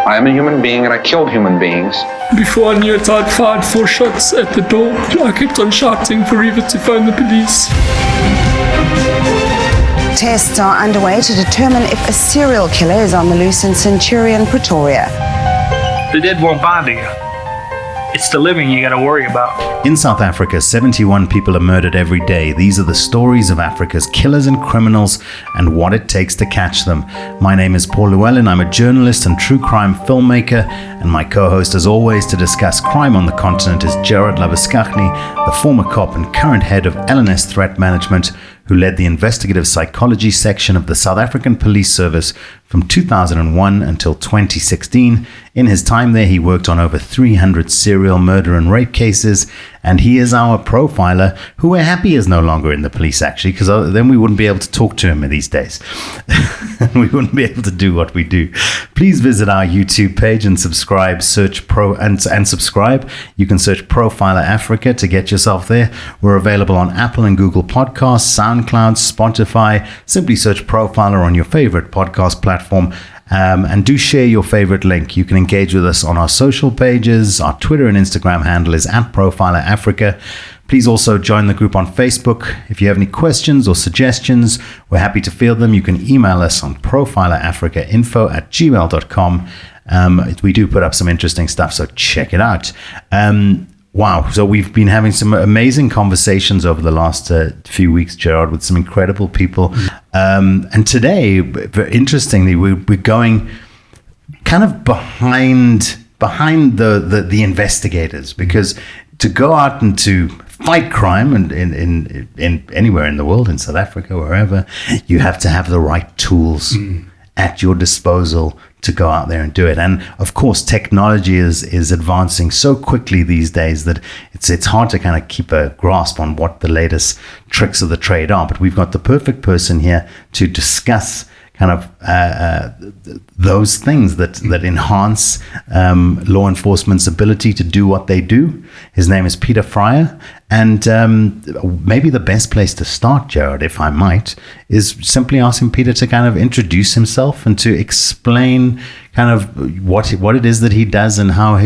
I am a human being and I killed human beings. Before I knew it, I'd fired 4 shots at the door. I kept on shouting for Eva to phone the police. Tests are underway to determine if a serial killer is on the loose in Centurion, Pretoria. The dead won't bother you. It's the living you gotta worry about. In South Africa, 71 people are murdered every day. These are the stories of Africa's killers and criminals and what it takes to catch them. My name is Paul Llewellyn. I'm a journalist and true crime filmmaker, and my co-host, as always, to discuss crime on the continent is Gerard Labuschagne, the former cop and current head of LNS Threat Management, who led the investigative psychology section of the South African Police Service from 2001 until 2016. In his time there, he worked on over 300 serial murder and rape cases, and he is our profiler, who we're happy is no longer in the police, actually, because then we wouldn't be able to talk to him these days. We wouldn't be able to do what we do. Please visit our YouTube page and subscribe. Search and subscribe. You can search Profiler Africa to get yourself there. We're available on Apple and Google Podcasts, SoundCloud, Spotify. Simply search Profiler on your favorite podcast platform. And do share your favorite link. You can engage with us on our social pages. Our Twitter and Instagram handle is @Profiler Africa. Please also join the group on Facebook. If you have any questions or suggestions, we're happy to field them. You can email us on profilerafricainfo@gmail.com. We do put up some interesting stuff, so check it out. Wow. So we've been having some amazing conversations over the last few weeks, Gerard, with some incredible people. And today, very interestingly, we're going kind of behind the investigators, because to go out and to fight crime and in anywhere in the world, in South Africa, wherever, you have to have the right tools at your disposal to go out there and do it. And of course, technology is advancing so quickly these days that it's hard to kind of keep a grasp on what the latest tricks of the trade are. But we've got the perfect person here to discuss kind of those things that enhance law enforcement's ability to do what they do. His name is Peter Fryer, and maybe the best place to start, Gerard, if I might, is simply asking Peter to kind of introduce himself and to explain kind of what it is that he does and how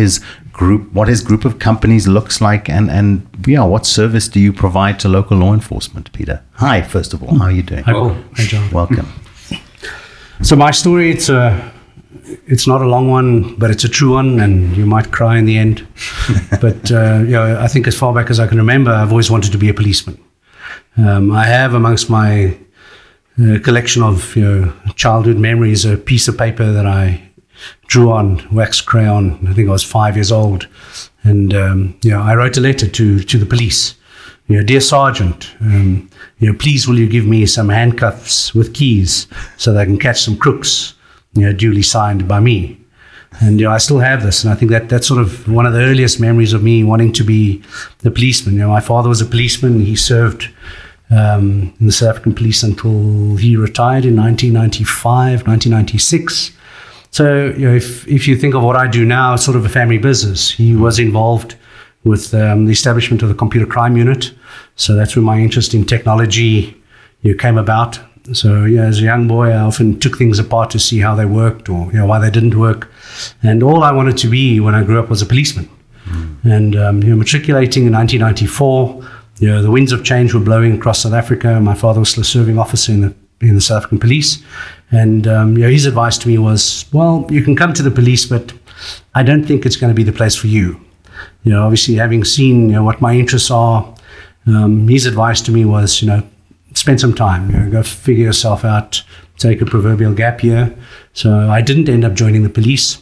what his group of companies looks like, and what service do you provide to local law enforcement, Peter? Hi, first of all, how are you doing? Hi, Paul. Hi, John. Welcome. So my story, it's not a long one, but it's a true one, and you might cry in the end. But I think as far back as I can remember, I've always wanted to be a policeman. I have amongst my collection of childhood memories a piece of paper that I drew on wax crayon. I think I was 5 years old, and I wrote a letter to the police. Dear Sergeant, please will you give me some handcuffs with keys so that I can catch some crooks, duly signed by me. And I still have this, and I think that's sort of one of the earliest memories of me wanting to be a policeman. My father was a policeman. He served in the South African police until he retired in 1995, 1996. So if you think of what I do now, it's sort of a family business. He was involved with the establishment of the computer crime unit. So that's where my interest in technology came about. So as a young boy, I often took things apart to see how they worked or why they didn't work. And all I wanted to be when I grew up was a policeman. And matriculating in 1994, the winds of change were blowing across South Africa. My father was still a serving officer in the South African police. And his advice to me was, well, you can come to the police, but I don't think it's going to be the place for you. Obviously, having seen what my interests are, his advice to me was, spend some time, go figure yourself out, take a proverbial gap year. So I didn't end up joining the police.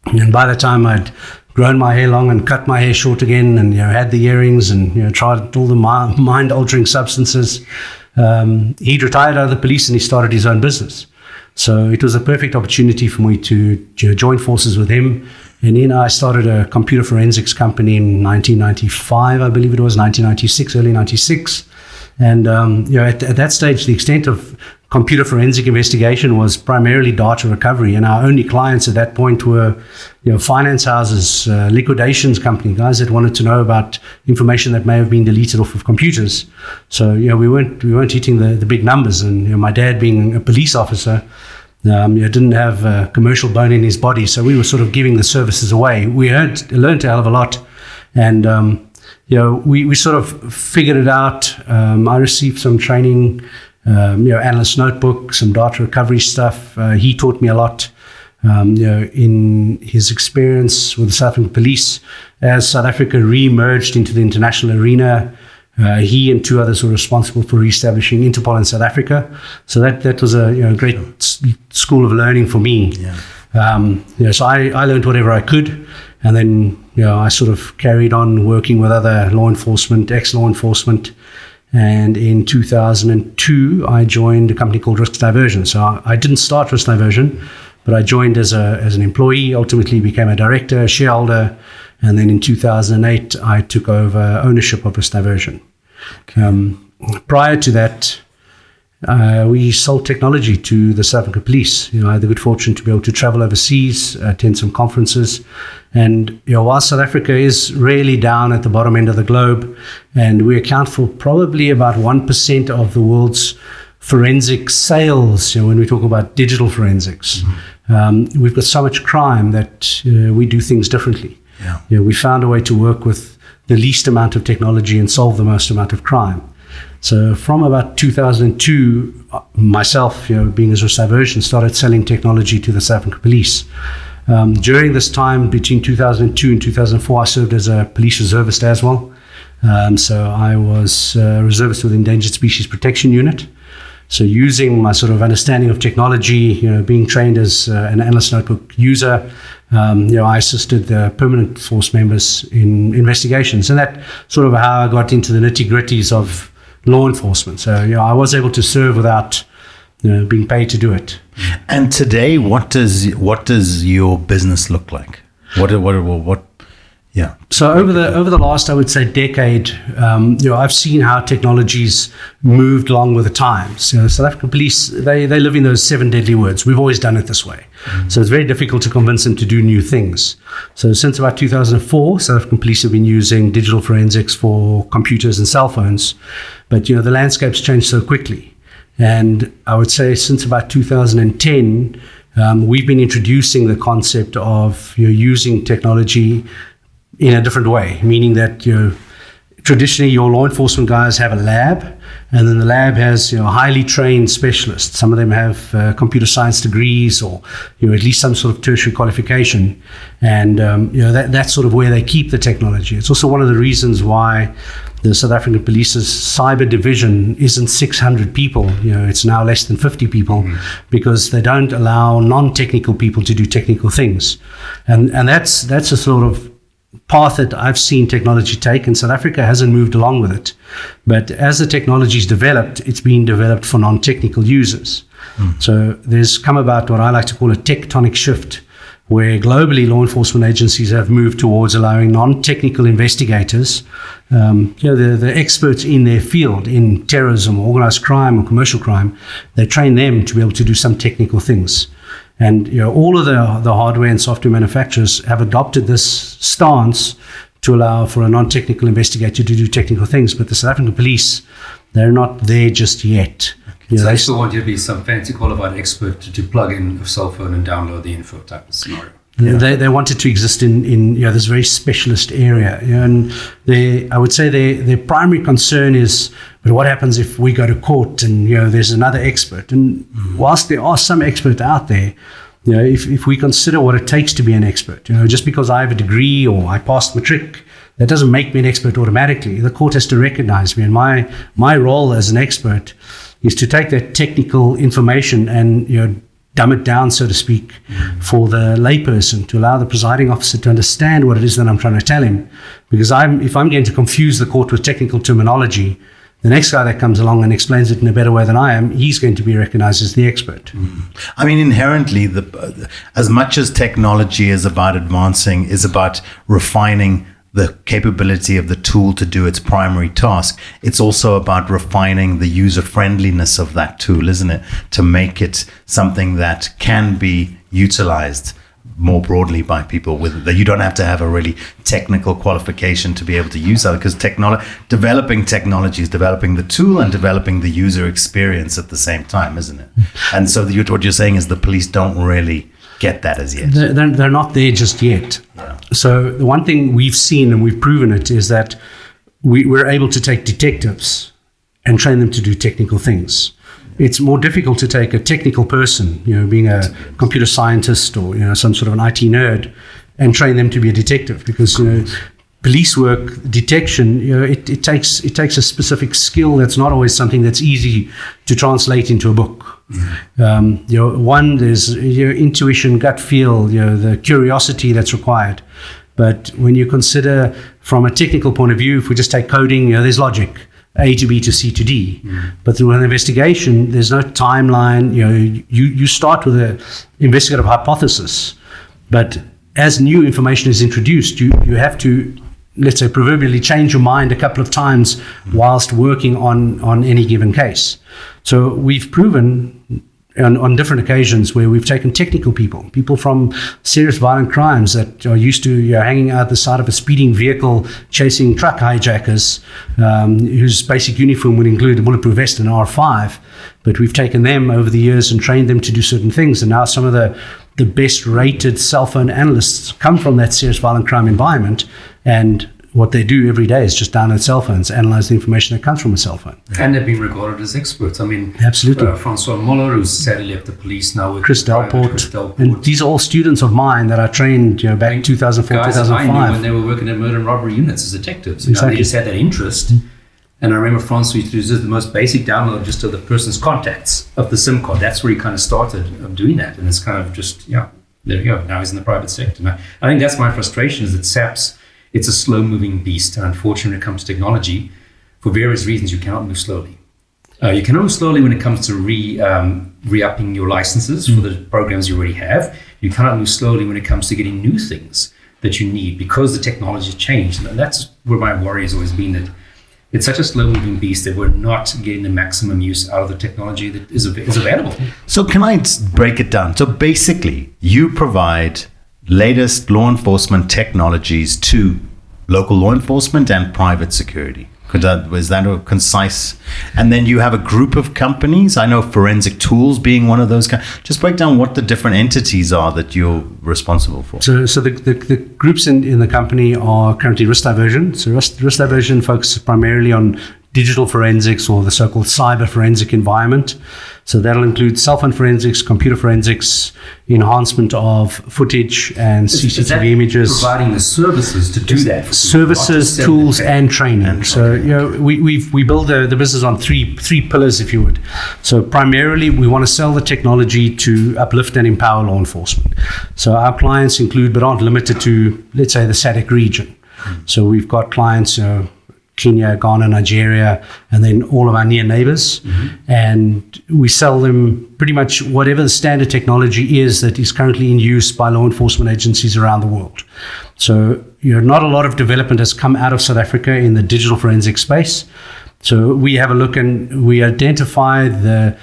And by the time I'd grown my hair long and cut my hair short again and had the earrings and tried all the mind-altering substances, he'd retired out of the police and he started his own business. So it was a perfect opportunity for me to join forces with him. And then I started a computer forensics company in 1995, I believe it was, 1996, early 96. And at that stage, the extent of computer forensic investigation was primarily data recovery. And our only clients at that point were finance houses, liquidations company, guys that wanted to know about information that may have been deleted off of computers. So we weren't hitting the big numbers. And my dad, being a police officer, Didn't have a commercial bone in his body, so we were sort of giving the services away. We learned a hell of a lot, and we sort of figured it out. I received some training, analyst notebook, some data recovery stuff. He taught me a lot. In his experience with the South African police, as South Africa re-emerged into the international arena, he and two others were responsible for re-establishing Interpol in South Africa. So that was a great school of learning for me. So I learned whatever I could, and then I sort of carried on working with other law enforcement, ex-law enforcement. And in 2002, I joined a company called Risk Diversion. So I didn't start Risk Diversion, but I joined as an employee, ultimately became a director, a shareholder, and then in 2008, I took over ownership of Risk Diversion. Prior to that, we sold technology to the South African police. I had the good fortune to be able to travel overseas, attend some conferences. And while South Africa is really down at the bottom end of the globe, and we account for probably about 1% of the world's forensic sales, when we talk about digital forensics, we've got so much crime that we do things differently. We found a way to work with the least amount of technology and solve the most amount of crime. So from about 2002, myself, being as Risk Diversion, started selling technology to the South African police. During this time, between 2002 and 2004, I served as a police reservist as well. So I was a reservist with the Endangered Species Protection Unit. So using my sort of understanding of technology, being trained as an analyst notebook user, I assisted the permanent force members in investigations. And that sort of how I got into the nitty-gritties of law enforcement. So I was able to serve without being paid to do it. And today, what does your business look like? What? Yeah. So over the last, I would say, decade, I've seen how technologies moved along with the times. South African police, they live in those 7 deadly words. We've always done it this way. So it's very difficult to convince them to do new things. So since about 2004, South African police have been using digital forensics for computers and cell phones. But, the landscape's changed so quickly. And I would say since about 2010, we've been introducing the concept of using technology in a different way, meaning that traditionally your law enforcement guys have a lab, and then the lab has highly trained specialists. Some of them have computer science degrees or at least some sort of tertiary qualification, and that's sort of where they keep the technology. It's also one of the reasons why the South African Police's cyber division isn't 600 people. It's now less than 50 people, because they don't allow non-technical people to do technical things, and that's a sort of path that I've seen technology take, and South Africa hasn't moved along with it. But as the technology's developed, it's been developed for non-technical users. So there's come about what I like to call a tectonic shift, where globally law enforcement agencies have moved towards allowing non-technical investigators, the experts in their field, in terrorism, organized crime or commercial crime, they train them to be able to do some technical things. And all of the hardware and software manufacturers have adopted this stance to allow for a non-technical investigator to do technical things. But the South African police, they're not there just yet. So they still want you to be some fancy qualified expert to plug in a cell phone and download the info type of scenario. They want it to exist in this very specialist area, and I would say their primary concern is, but what happens if we go to court and there's another expert? And whilst there are some experts out there, if we consider what it takes to be an expert, just because I have a degree or I passed matric, that doesn't make me an expert automatically. The court has to recognize me, and my role as an expert is to take that technical information and dumb it down, so to speak, for the layperson, to allow the presiding officer to understand what it is that I'm trying to tell him. Because if I'm going to confuse the court with technical terminology, the next guy that comes along and explains it in a better way than I am, he's going to be recognized as the expert. I mean, inherently, as much as technology is about advancing, is about refining the capability of the tool to do its primary task, it's also about refining the user friendliness of that tool, isn't it? To make it something that can be utilized more broadly by people with that. You don't have to have a really technical qualification to be able to use that, because developing technology is developing the tool and developing the user experience at the same time, isn't it? And so what you're saying is the police don't really get that as yet. They're not there just yet. Yeah. So the one thing we've seen, and we've proven it, is that we're able to take detectives and train them to do technical things. It's more difficult to take a technical person, being a computer scientist or some sort of an IT nerd, and train them to be a detective, because police work, detection, it takes a specific skill that's not always something that's easy to translate into a book. One, there's your intuition, gut feel, the curiosity that's required. But when you consider from a technical point of view, if we just take coding, there's logic. A to B to C to D. But through an investigation, there's no timeline. You start with an investigative hypothesis, but as new information is introduced, you have to, let's say, proverbially change your mind a couple of times whilst working on any given case. So we've proven on different occasions where we've taken technical people from serious violent crimes that are used to hanging out the side of a speeding vehicle, chasing truck hijackers, whose basic uniform would include a bulletproof vest and R5. But we've taken them over the years and trained them to do certain things. And now some of the best rated cell phone analysts come from that serious violent crime environment, and what they do every day is just download cell phones, analyze the information that comes from a cell phone. And they've been regarded as experts. I mean, absolutely. Francois Muller, who's sadly left the police now with Chris Delport. And these are all students of mine that I trained back in 2004, guys 2005. I knew when they were working at murder and robbery units as detectives. Exactly. They just had that interest. And I remember Francois used to do the most basic download just of the person's contacts of the SIM card. That's where he kind of started doing that. And it's kind of just, there you go. Now he's in the private sector. Now, I think that's my frustration, is that SAPS, it's a slow-moving beast, and unfortunately, when it comes to technology, for various reasons, you cannot move slowly. You can move slowly when it comes to re-upping your licenses for the programs you already have. You cannot move slowly when it comes to getting new things that you need, because the technology has changed. And that's where my worry has always been, that it's such a slow-moving beast that we're not getting the maximum use out of the technology that is available. So can I break it down? So basically, you provide latest law enforcement technologies to local law enforcement and private security. Was that a concise? And then you have a group of companies. I know Forensic Tools being one of those. Just break down what the different entities are that you're responsible for. So the groups in the company are currently Risk Diversion. So Risk Diversion focuses primarily on digital forensics, or the so-called cyber forensic environment. So that'll include cell phone forensics, computer forensics, enhancement of footage and CCTV images. Providing the services to do that. Services, tools, and training. So we build the business on three pillars, if you would. So primarily, we want to sell the technology to uplift and empower law enforcement. So our clients include, but aren't limited to, let's say, the SADC region. So we've got clients, Kenya, Ghana, Nigeria, and then all of our near neighbors. And we sell them pretty much whatever the standard technology is that is currently in use by law enforcement agencies around the world. So, not a lot of development has come out of South Africa in the digital forensic space. So we have a look and we identify the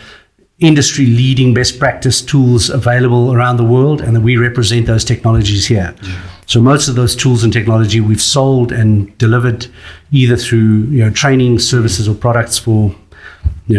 industry leading best practice tools available around the world, and then we represent those technologies here. So most of those tools and technology we've sold and delivered either through training services or products for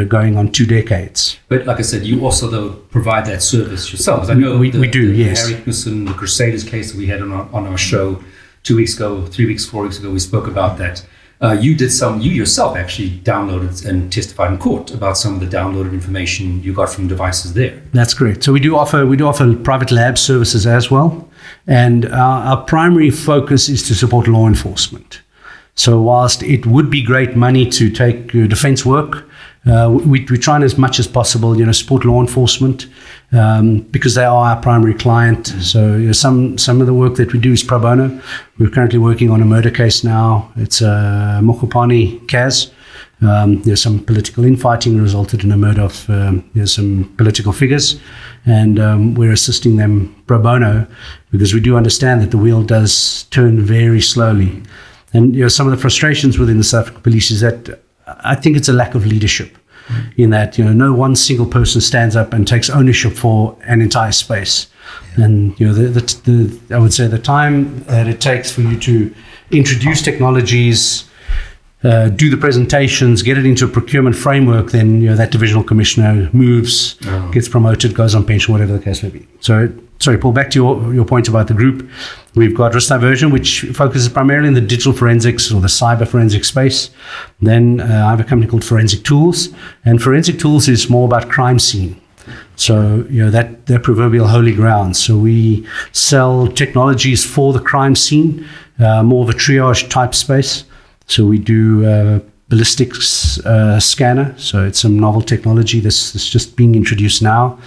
going on 2 decades. But like I said, you also though provide that service yourselves. I know we do, yes. Harry Knudsen, the Crusaders case that we had on our show 2 weeks ago, 3 weeks, 4 weeks ago, we spoke about that. You yourself actually downloaded and testified in court about some of the downloaded information you got from devices there. That's correct. So we do offer private lab services as well. And our primary focus is to support law enforcement. So whilst it would be great money to take defense work, we try as much as possible, support law enforcement because they are our primary client. So some of the work that we do is pro bono. We're currently working on a murder case now. It's a Mokopane Kaz. There's some political infighting resulted in a murder of some political figures, and we're assisting them pro bono because we do understand that the wheel does turn very slowly. And some of the frustrations within the South African police is that I think it's a lack of leadership. in that, no one single person stands up and takes ownership for an entire space. And, I would say the time that it takes for you to introduce technologies, do the presentations, get it into a procurement framework, then that divisional commissioner moves, gets promoted, goes on pension, whatever the case may be. So, sorry, Paul, back to your point about the group. We've got risk diversion, which focuses primarily in the digital forensics or the cyber forensic space. Then I have a company called Forensic Tools, and Forensic Tools is more about crime scene. So, that proverbial holy ground. So we sell technologies for the crime scene, more of a triage type space. So we do ballistics scanner. So it's some novel technology that's just being introduced now.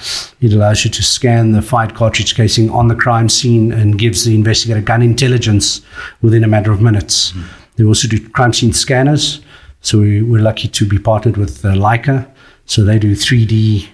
It allows you to scan the fired cartridge casing on the crime scene and gives the investigator gun intelligence within a matter of minutes. They also do crime scene scanners. So we're lucky to be partnered with Leica. So they do 3D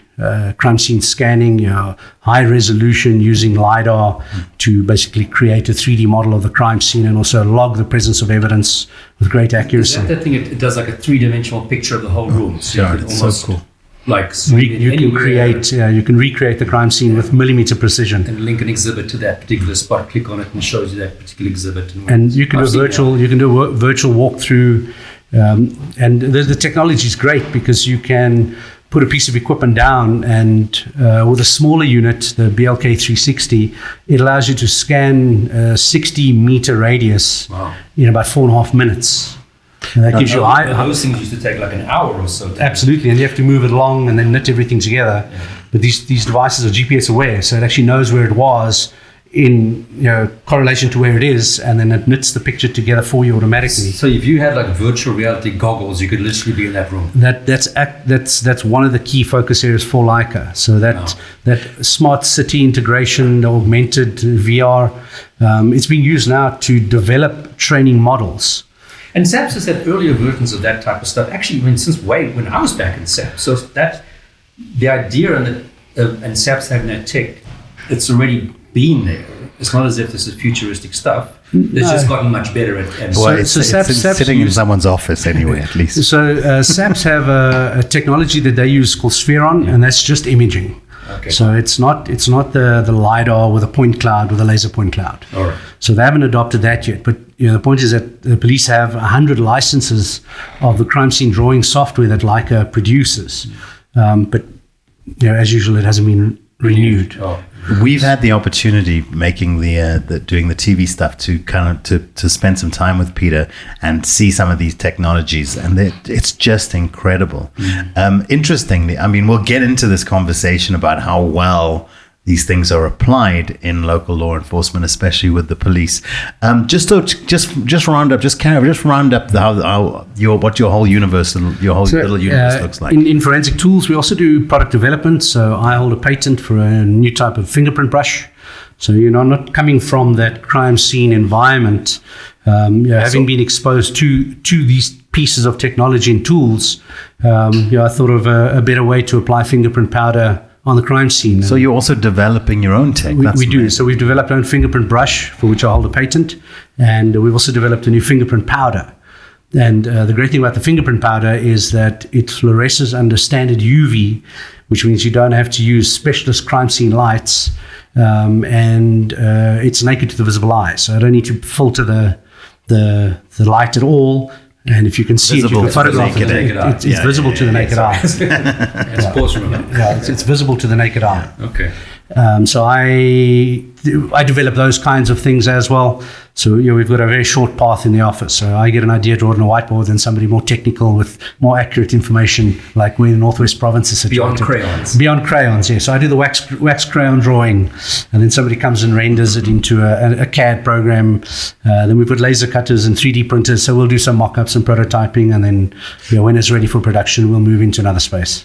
crime scene scanning, high resolution using LiDAR to basically create a 3D model of the crime scene and also log the presence of evidence with great accuracy. Is that thing? It does like a 3-dimensional picture of the whole room. So you could it's almost so cool. like You can recreate the crime scene with millimeter precision. and link an exhibit to that particular spot. Click on it and shows you that particular exhibit. And you can do a virtual walkthrough. And the technology is great because you can put a piece of equipment down and with a smaller unit, the BLK 360, it allows you to scan a 60-meter radius in about 4.5 minutes. And that gives you those things used to take like an hour or so. Absolutely, and you have to move it along and then knit everything together. But these devices are GPS aware, so it actually knows where it was in correlation to where it is, and then it knits the picture together for you automatically. So if you had like virtual reality goggles, you could literally be in that room. That's one of the key focus areas for Leica. So that smart city integration, the augmented VR, it's being used now to develop training models. And SAPS has had earlier versions of that type of stuff. Actually, even since way when I was back in SAPS. So that the idea and SAPS having that tech, it's already been there. It's not as if this is futuristic stuff. It's just gotten much better at Well, it's sitting in someone's office anyway, at least. So SAPS have a technology that they use called Spheron, and that's just imaging. Okay. So it's not the LiDAR with a point cloud, with a laser point cloud. All right. So they haven't adopted that yet. But the point is that the police have 100 licenses of the crime scene drawing software that Leica produces. But as usual, it hasn't been renewed. Oh. We've had the opportunity making doing the TV stuff to kind of to spend some time with Peter and see some of these technologies, and it's just incredible. Interestingly, I mean, we'll get into this conversation about how well these things are applied in local law enforcement, especially with the police. Just round up how your whole universe, little universe looks like. In Forensic Tools, we also do product development. So I hold a patent for a new type of fingerprint brush. So not coming from that crime scene environment, having been exposed to these pieces of technology and tools, I thought of a better way to apply fingerprint powder on the crime scene. So you're also developing your own tech. We do. So we've developed our own fingerprint brush, for which I hold a patent, and we've also developed a new fingerprint powder. And the great thing about the fingerprint powder is that it fluoresces under standard UV, which means you don't have to use specialist crime scene lights, and it's naked to the visible eye. So I don't need to filter the light at all. And if you can see it, you can photograph it. It's visible to the naked eye. It's visible to the naked eye. Okay. So I develop those kinds of things as well. So we've got a very short path in the office. So I get an idea drawn on a whiteboard, and somebody more technical with more accurate information, like where the Northwest Province is situated. Beyond crayons, yes. So I do the wax crayon drawing, and then somebody comes and renders it into a CAD program. Then we put laser cutters and 3D printers. So we'll do some mock-ups and prototyping, and then when it's ready for production, we'll move into another space.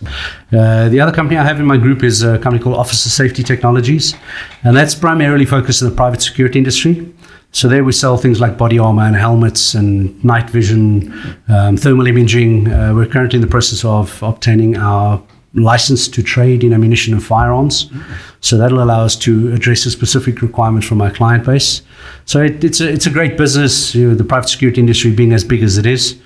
The other company I have in my group is a company called Officer Safety Technologies, and that's primarily focused in the private security industry. So there we sell things like body armor and helmets and night vision, thermal imaging. We're currently in the process of obtaining our licensed to trade in ammunition and firearms. So that'll allow us to address a specific requirement from our client base. So it's a great business. The private security industry being as big as it is,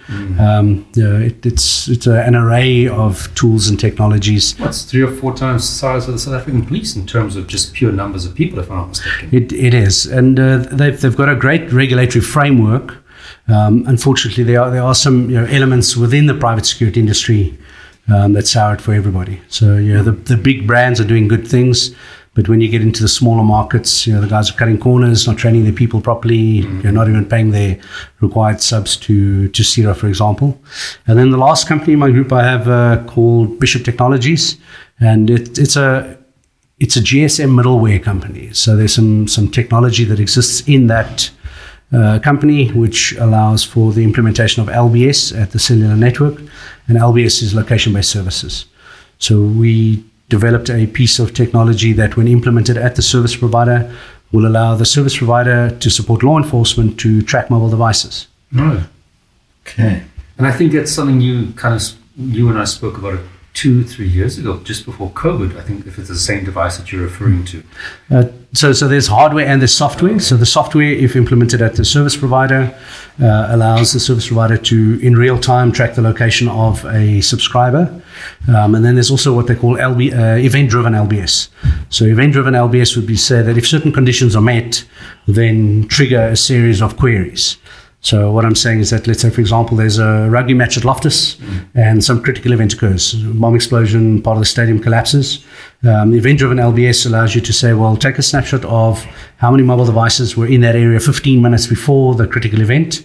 it's an array of tools and technologies. What's 3 or 4 times the size of the South African police in terms of just pure numbers of people, if I'm not mistaken? It is, and they've got a great regulatory framework. Unfortunately, there are some elements within the private security industry that sour it for everybody. So the big brands are doing good things, but when you get into the smaller markets, the guys are cutting corners, not training their people properly, not even paying their required subs to CIRA, for example. And then the last company in my group I have called Bishop Technologies, and it's a GSM middleware company. So there's some technology that exists in that company which allows for the implementation of LBS at the cellular network, and LBS is location-based services. So we developed a piece of technology that, when implemented at the service provider, will allow the service provider to support law enforcement to track mobile devices. Oh. Okay. And I think that's something you and I spoke about it 2-3 years ago, just before COVID, I think, if it's the same device that you're referring to. So there's hardware and there's software. So the software, if implemented at the service provider, allows the service provider to, in real time, track the location of a subscriber. And then there's also what they call event-driven LBS. So event-driven LBS would be, say, that if certain conditions are met, then trigger a series of queries. So what I'm saying is that, let's say, for example, there's a rugby match at Loftus and some critical event occurs. Bomb explosion, part of the stadium collapses. Event-driven LBS allows you to say, well, take a snapshot of how many mobile devices were in that area 15 minutes before the critical event,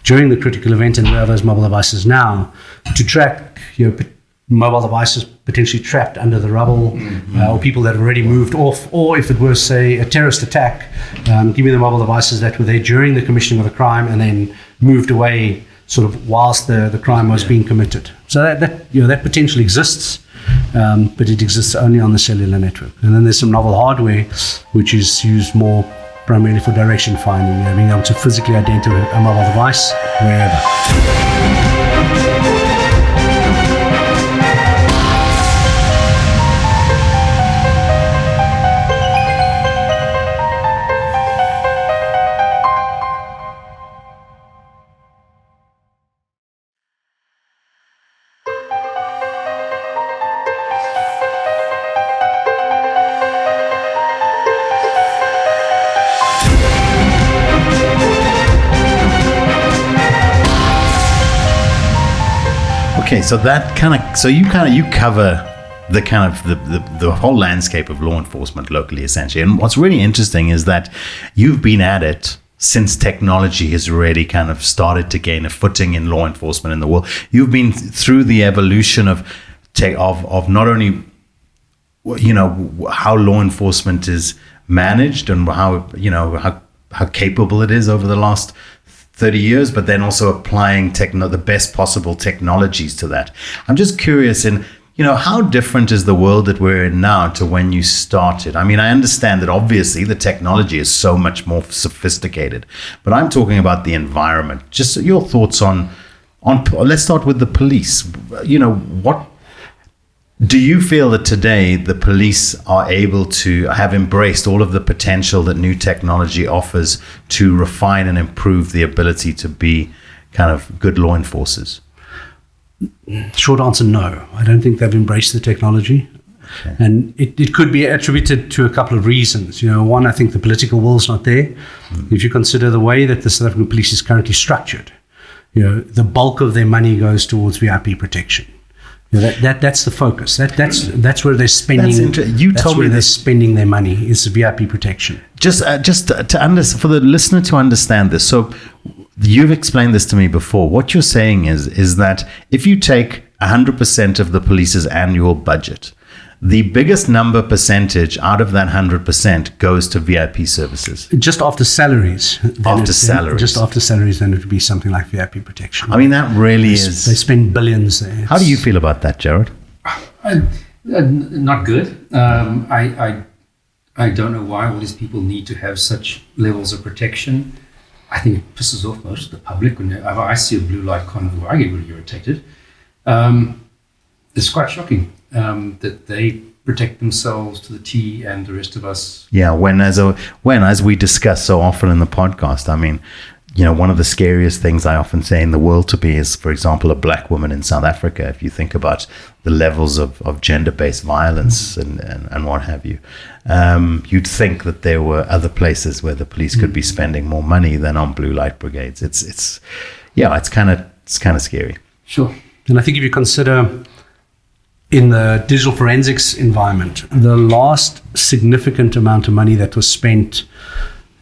during the critical event, and where are those mobile devices now, to track mobile devices potentially trapped under the rubble, or people that have already moved off, or if it was, say, a terrorist attack, give me the mobile devices that were there during the commissioning of the crime and then moved away sort of whilst the crime was being committed. So that potential exists, but it exists only on the cellular network. And then there's some novel hardware which is used more primarily for direction finding, being able to physically identify a mobile device wherever. Okay, so you cover the kind of the whole landscape of law enforcement locally, essentially. And what's really interesting is that you've been at it since technology has really kind of started to gain a footing in law enforcement in the world. You've been through the evolution of not only how law enforcement is managed and how capable it is over the last 30 years, but then also applying the best possible technologies to that. I'm just curious how different is the world that we're in now to when you started? I mean, I understand that obviously the technology is so much more sophisticated, but I'm talking about the environment. Just your thoughts on let's start with the police. What do you feel that today the police are able to have embraced all of the potential that new technology offers to refine and improve the ability to be kind of good law enforcers? Short answer, no. I don't think they've embraced the technology. Okay. And it could be attributed to a couple of reasons. One, I think the political will is not there. If you consider the way that the South African police is currently structured, the bulk of their money goes towards VIP protection. That's the focus. That's where they're spending. They're spending their money is VIP protection. Just for the listener to understand this. So you've explained this to me before. What you're saying is that if you take 100% of the police's annual budget, the biggest percentage out of that 100% goes to VIP services. Just after salaries. Just after salaries, then it would be something like VIP protection. I mean, that really is... They spend billions there. How do you feel about that, Jared? Not good. I don't know why all these people need to have such levels of protection. I think it pisses off most of the public. Whenever I see a blue light convoy, I get really irritated. It's quite shocking. that they protect themselves to the T, and the rest of us. Yeah, as we discuss so often in the podcast, I mean, one of the scariest things I often say in the world to be is, for example, a black woman in South Africa. If you think about the levels of gender-based violence and what have you, you'd think that there were other places where the police could be spending more money than on blue light brigades. It's kind of scary. Sure. And I think if you consider in the digital forensics environment, the last significant amount of money that was spent,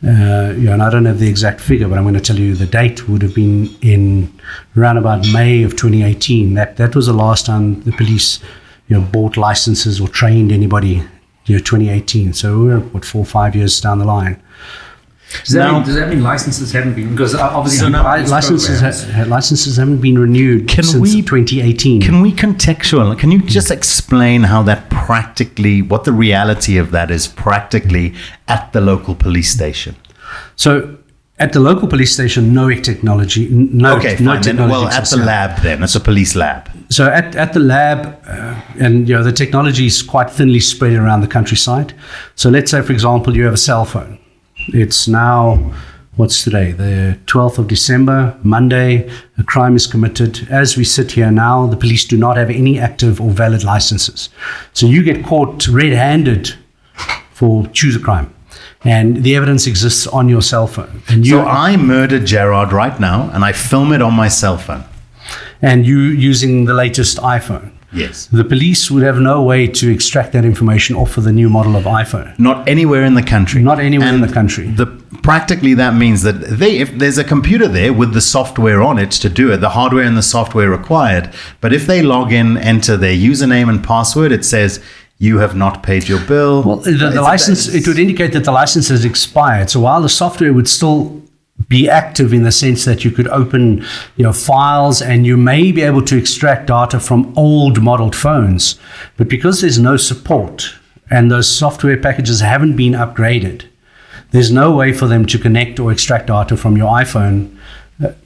and I don't have the exact figure, but I'm going to tell you the date would have been in around about May of 2018. That was the last time the police, bought licenses or trained anybody, 2018. So we're 4 or 5 years down the line. Does that mean licenses haven't been? Because obviously licenses haven't been renewed since 2018. Can we contextualize? Can you just explain how that practically, what the reality of that is practically at the local police station? So at the local police station, no technology. At the lab then, it's a police lab. So at the lab, and the technology is quite thinly spread around the countryside. So let's say, for example, you have a cell phone. It's now, what's today? The 12th of December, Monday, a crime is committed. As we sit here now, the police do not have any active or valid licenses. So you get caught red-handed for choose a crime. And the evidence exists on your cell phone. So I murdered Gerard right now, and I film it on my cell phone. And you using the latest iPhone. Yes. The police would have no way to extract that information off of the new model of iPhone. Not anywhere in the country. Not anywhere in the country. Practically, that means that if there's a computer there with the software on it to do it, the hardware and the software required, but if they log in, enter their username and password, it says, you have not paid your bill. Well, the license, it would indicate that the license has expired. So while the software would still be active in the sense that you could open files and you may be able to extract data from old modeled phones, but because there's no support and those software packages haven't been upgraded, there's no way for them to connect or extract data from your iPhone.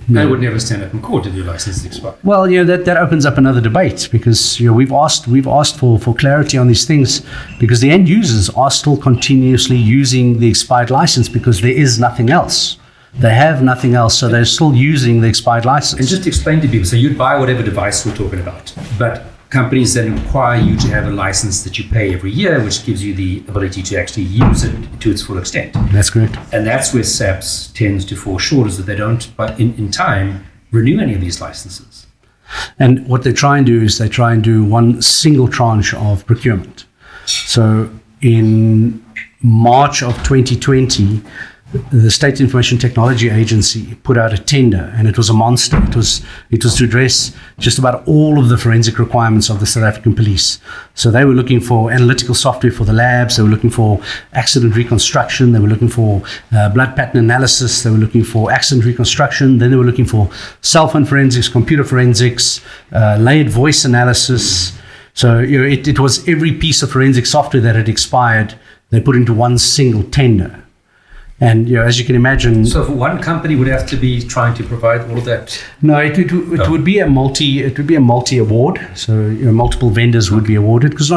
They would never stand up in court if your license is expired. Well, that opens up another debate because we've asked for clarity on these things because the end users are still continuously using the expired license because there is nothing else. They have nothing else, so they're still using the expired license. And just explain to people, so you'd buy whatever device we're talking about, but companies then require you to have a license that you pay every year, which gives you the ability to actually use it to its full extent. That's correct. And that's where SAPS tends to fall short, is that they don't, but in time, renew any of these licenses. And what they try and do is they try and do one single tranche of procurement. So in March of 2020, the State Information Technology Agency put out a tender, and it was a monster. It was to address just about all of the forensic requirements of the South African police. So they were looking for analytical software for the labs. They were looking for accident reconstruction. They were looking for blood pattern analysis. They were looking for accident reconstruction. Then they were looking for cell phone forensics, computer forensics, layered voice analysis. So it was every piece of forensic software that had expired, they put into one single tender. And as you can imagine, so if one company would have to be trying to provide all of that. No, it would be a multi award. So multiple vendors would be awarded because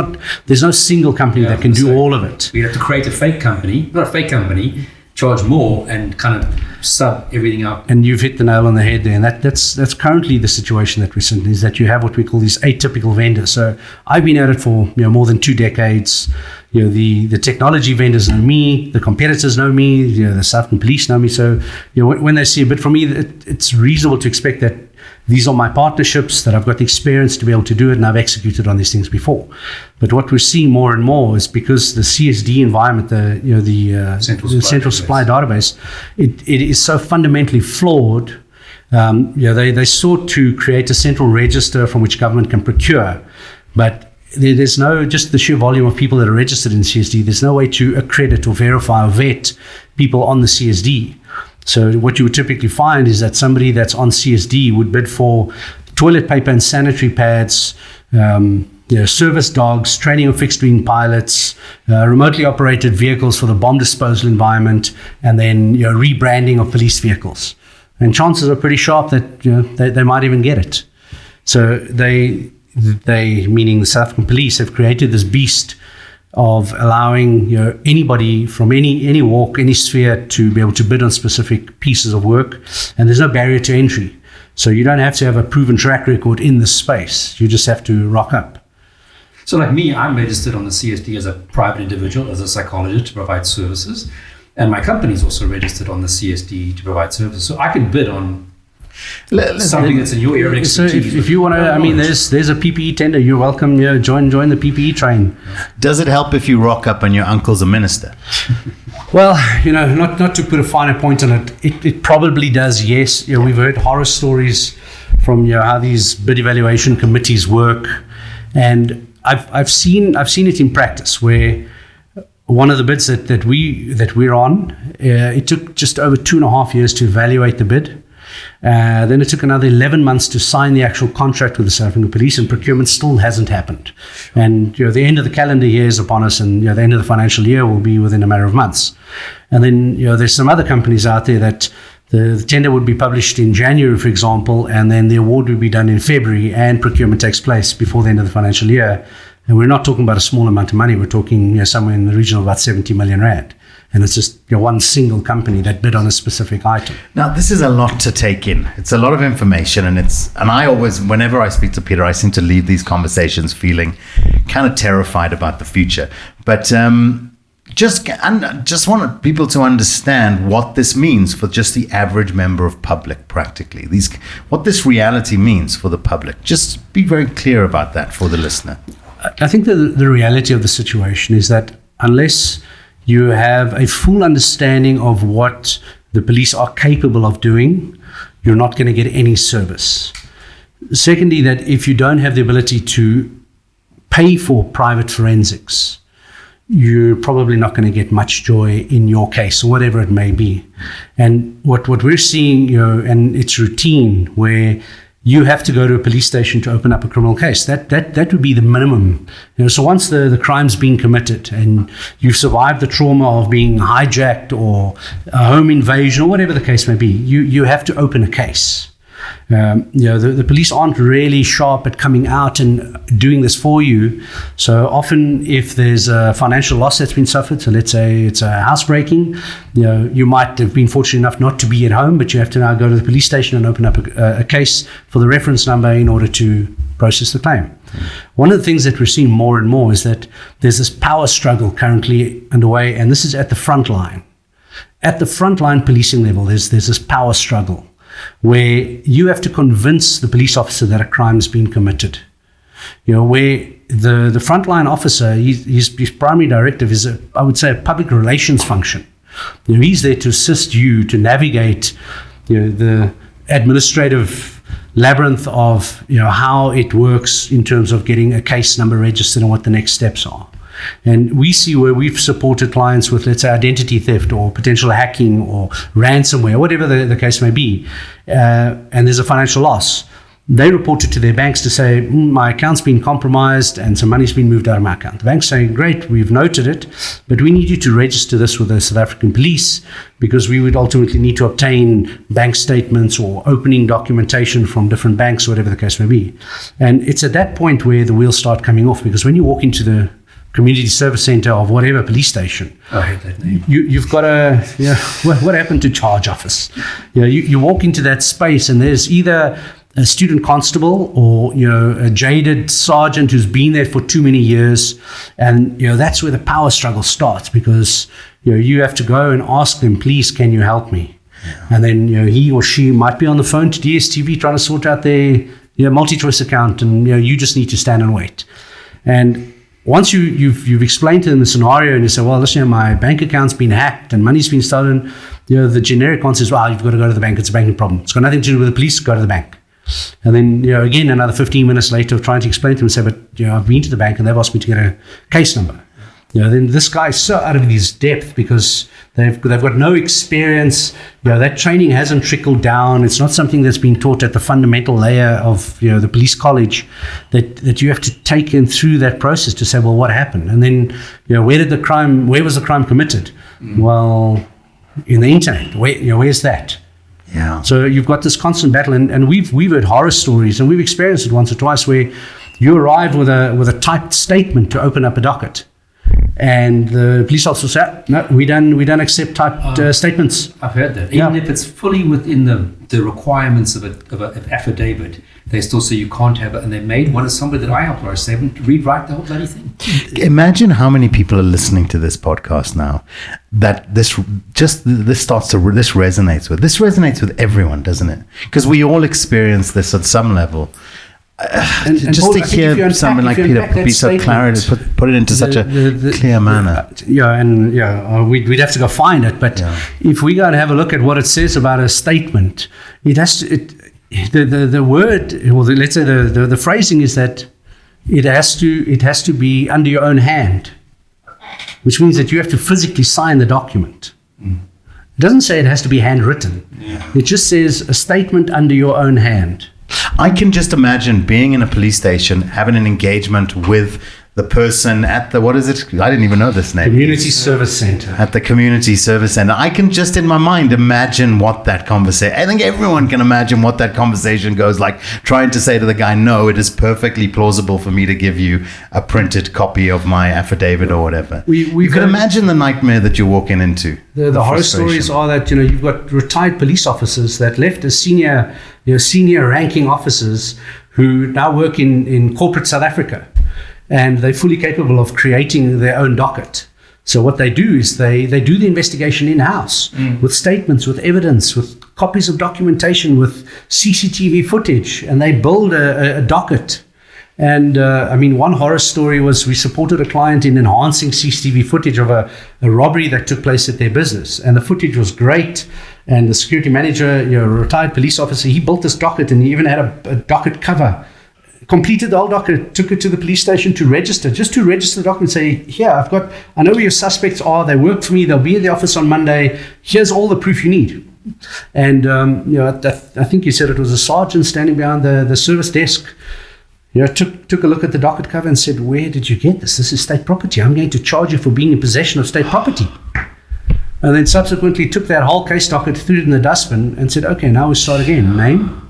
there's no single company that can do all of it. We'd have to create a fake company, not a fake company, charge more and kind of sub everything out. And you've hit the nail on the head there. And that's currently the situation that we're seeing, is that you have what we call these atypical vendors. So I've been at it for more than 2 decades. The technology vendors know me, the competitors know me, the South African police know me. So when they see a bid from me, it's reasonable to expect that these are my partnerships, that I've got the experience to be able to do it, and I've executed on these things before. But what we're seeing more and more is because the CSD environment, the central supply database, it is so fundamentally flawed. They sought to create a central register from which government can procure, but there's no, just the sheer volume of people that are registered in CSD, there's no way to accredit or verify or vet people on the CSD. So what you would typically find is that somebody that's on CSD would bid for toilet paper and sanitary pads, service dogs, training of fixed-wing pilots, remotely operated vehicles for the bomb disposal environment, and then rebranding of police vehicles. And chances are pretty sharp that they might even get it. So the they, meaning the South African police, have created this beast of allowing anybody from any walk, any sphere to be able to bid on specific pieces of work, and there's no barrier to entry. So you don't have to have a proven track record in this space. You just have to rock up. So like me, I'm registered on the CSD as a private individual, as a psychologist to provide services. And my company is also registered on the CSD to provide services. So I can bid on something that's in your area of expertise. So if you want to, I mean, there's a PPE tender. You're welcome. Join the PPE train. Does it help if you rock up and your uncle's a minister? Well, not to put a finer point on it, it probably does. Yes, we've heard horror stories from how these bid evaluation committees work, and I've seen it in practice where one of the bids that we're on, it took just over 2.5 years to evaluate the bid. Then it took another 11 months to sign the actual contract with the South African Police, and procurement still hasn't happened. And the end of the calendar year is upon us, and the end of the financial year will be within a matter of months. And then there's some other companies out there that the tender would be published in January, for example, and then the award would be done in February, and procurement takes place before the end of the financial year. And we're not talking about a small amount of money. We're talking somewhere in the region of about 70 million rand. And it's just one single company that bid on a specific item. Now, this is a lot to take in. It's a lot of information, and I always, whenever I speak to Peter, I seem to leave these conversations feeling kind of terrified about the future. But just want people to understand what this means for just the average member of public, practically. What this reality means for the public. Just be very clear about that for the listener. I think the reality of the situation is that unless you have a full understanding of what the police are capable of doing, you're not going to get any service. Secondly, that if you don't have the ability to pay for private forensics, you're probably not going to get much joy in your case, or whatever it may be. And what we're seeing, and it's routine, where you have to go to a police station to open up a criminal case. That would be the minimum. So once the crime's been committed and you've survived the trauma of being hijacked or a home invasion or whatever the case may be, you have to open a case. The police aren't really sharp at coming out and doing this for you. So often if there's a financial loss that's been suffered, so let's say it's a housebreaking, you might have been fortunate enough not to be at home, but you have to now go to the police station and open up a case for the reference number in order to process the claim. One of the things that we're seeing more and more is that there's this power struggle currently underway, and this is at the front line. At the frontline policing level, there's this power struggle where you have to convince the police officer that a crime has been committed. Where the frontline officer, his primary directive is, I would say, a public relations function. He's there to assist you to navigate the administrative labyrinth of how it works in terms of getting a case number registered and what the next steps are. And we see where we've supported clients with, let's say, identity theft or potential hacking or ransomware, whatever the case may be, and there's a financial loss. They report it to their banks to say, my account's been compromised and some money's been moved out of my account. The bank's saying, great, we've noted it, but we need you to register this with the South African police because we would ultimately need to obtain bank statements or opening documentation from different banks, whatever the case may be. And it's at that point where the wheels start coming off, because when you walk into the community service center of whatever police station, I hate that name. You've got what happened to charge office? You walk into that space and there's either a student constable or a jaded sergeant who's been there for too many years, and that's where the power struggle starts, because you have to go and ask them, please, can you help me? Yeah. And then he or she might be on the phone to DSTV trying to sort out their multi-choice account, and you just need to stand and wait. And once you've explained to them the scenario and you say, well, listen, my bank account's been hacked and money's been stolen, the generic answer is, well, you've got to go to the bank. It's a banking problem. It's got nothing to do with the police. Go to the bank. And then, again, another 15 minutes later of trying to explain to them, say, but, I've been to the bank and they've asked me to get a case number. Then this guy's so out of his depth because they've got no experience. That training hasn't trickled down. It's not something that's been taught at the fundamental layer of the police college that you have to take in through that process to say, well, what happened? And then where was the crime committed? Well, in the internet. Where's that? Yeah. So you've got this constant battle, and we've heard horror stories, and we've experienced it once or twice where You arrive with a typed statement to open up a docket, and the police officer said, "No, we don't accept typed statements." I've heard that. Yeah. Even if it's fully within the requirements of an affidavit, they still say you can't have it. And they made one of somebody that I helped write a statement to rewrite the whole bloody thing. Imagine how many people are listening to this podcast now that this resonates with. This resonates with everyone, doesn't it? Because we all experience this at some level. And Just Paul, to I think if you hear unpack- someone like if you Peter unpack that be so statement, clear to put it into such a clear manner. We'd have to go find it. But Yeah. if we go and have a look at what it says about a statement, it has to. The word, or let's say the phrasing is that it has to be under your own hand, which means that you have to physically sign the document. It doesn't say it has to be handwritten. It just says a statement under your own hand. I can just imagine being in a police station, having an engagement with the person at the, what is it? I didn't even know this name. Community Service Center. At the Community Service Center. I can just in my mind imagine what that conversation, I think everyone can imagine what that conversation goes like, trying to say to the guy, no, it is perfectly plausible for me to give you a printed copy of my affidavit or whatever. You can imagine the nightmare that you're walking into. The horror stories are that you've got retired police officers that left as senior ranking officers who now work in corporate South Africa, and they're fully capable of creating their own docket. So what they do is they do the investigation in-house with statements, with evidence, with copies of documentation, with CCTV footage, and they build a docket. And one horror story was we supported a client in enhancing CCTV footage of a robbery that took place at their business. And the footage was great. And the security manager, a retired police officer, he built this docket, and he even had a docket cover. Completed the whole docket, took it to the police station to register the document and say, here, I know where your suspects are, they work for me, they'll be at the office on Monday, here's all the proof you need. And, I think you said it was a sergeant standing behind the service desk, took a look at the docket cover and said, where did you get this? This is state property. I'm going to charge you for being in possession of state property. And then subsequently took that whole case docket, threw it in the dustbin and said, okay, now we start again. Name?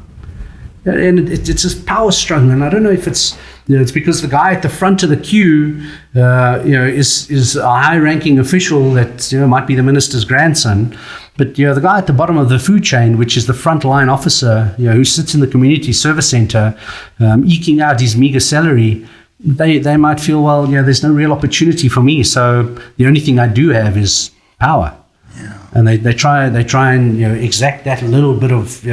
And it's this power struggle, and I don't know if it's it's because the guy at the front of the queue is a high-ranking official that might be the minister's grandson, but the guy at the bottom of the food chain, which is the frontline officer who sits in the community service center, eking out his meager salary, they might feel, well, there's no real opportunity for me, so the only thing I do have is power. And they try and exact that little bit of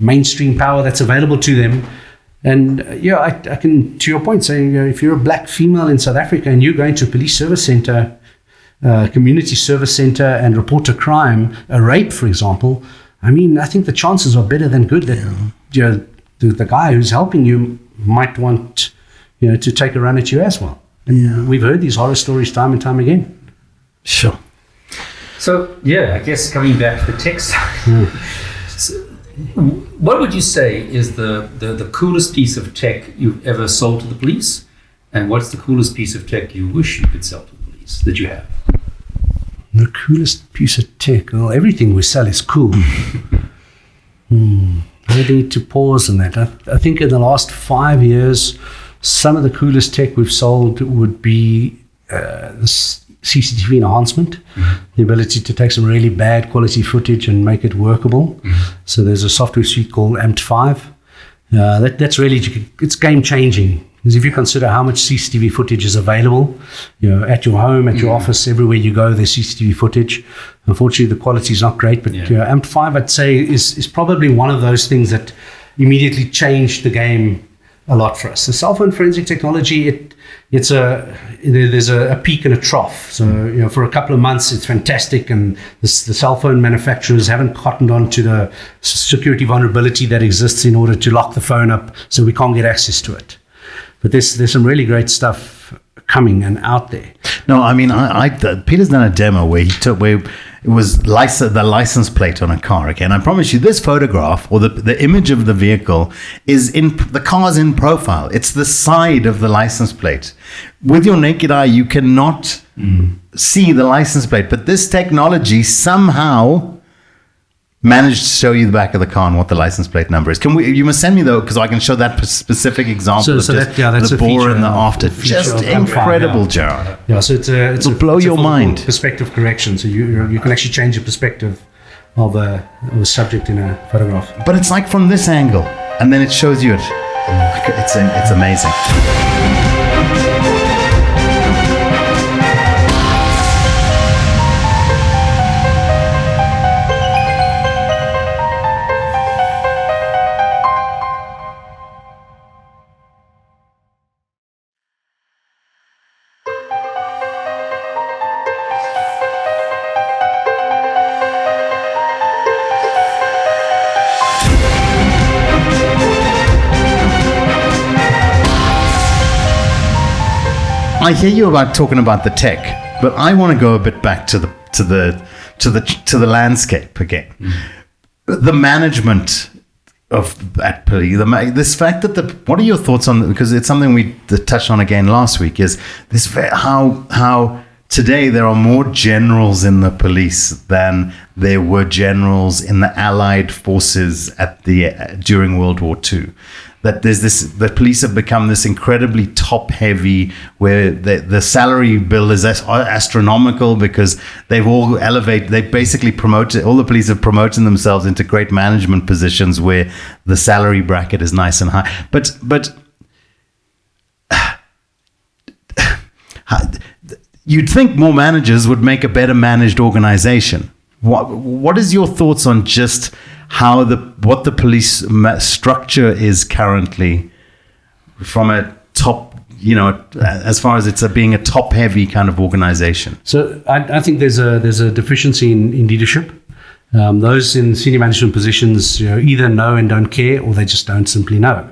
mainstream power that's available to them. And I can, to your point, say if you're a black female in South Africa and you're going to a police service center, community service center, and report a crime, a rape, for example, I think the chances are better than good that the guy who's helping you might want to take a run at you as well. And we've heard these horror stories time and time again. Sure. So, I guess coming back to the tech side, so what would you say is the coolest piece of tech you've ever sold to the police? And what's the coolest piece of tech you wish you could sell to the police that you have? The coolest piece of tech? Well, everything we sell is cool. I need to pause on that. I think in the last 5 years, some of the coolest tech we've sold would be this CCTV enhancement, the ability to take some really bad quality footage and make it workable. So there's a software suite called AMPT5. That's really, it's game changing. Because if you consider how much CCTV footage is available, at your home, at your office, everywhere you go, there's CCTV footage. Unfortunately, the quality is not great, but AMPT5, I'd say, is probably one of those things that immediately changed the game a lot for us. The cell phone forensic technology, there's a peak and a trough. So for a couple of months it's fantastic, and the cell phone manufacturers haven't cottoned on to the security vulnerability that exists in order to lock the phone up, so we can't get access to it. But there's some really great stuff coming and out there. No, Peter's done a demo where it was the license plate on a car. Okay, and I promise you, this photograph or the image of the vehicle is the car's in profile. It's the side of the license plate. With your naked eye, you cannot see the license plate, but this technology somehow managed to show you the back of the car and what the license plate number is. You must send me though, because I can show that specific example So of just that's the a before feature and the of- after. feature Just of M5, incredible, yeah. Gerard. Yeah, so it's It'll blow it's a your full mind. perspective correction. So you can actually change your perspective of a subject in a photograph. But it's like from this angle, and then it shows you it. It's amazing. I hear you about talking about the tech, but I want to go a bit back to the landscape again. The management of at police, this fact that what are your thoughts on, because it's something we touched on again last week, is this how today there are more generals in the police than there were generals in the Allied forces during World War II. That the police have become this incredibly top heavy, where the salary bill is astronomical because they've all they basically all the police have promoted themselves into great management positions where the salary bracket is nice and high. But you'd think more managers would make a better managed organization. What is your thoughts on just how what the police structure is currently, from a top, as far as it's being a top heavy kind of organization? So I think there's a deficiency in leadership. Those in senior management positions, either know and don't care, or they just don't simply know.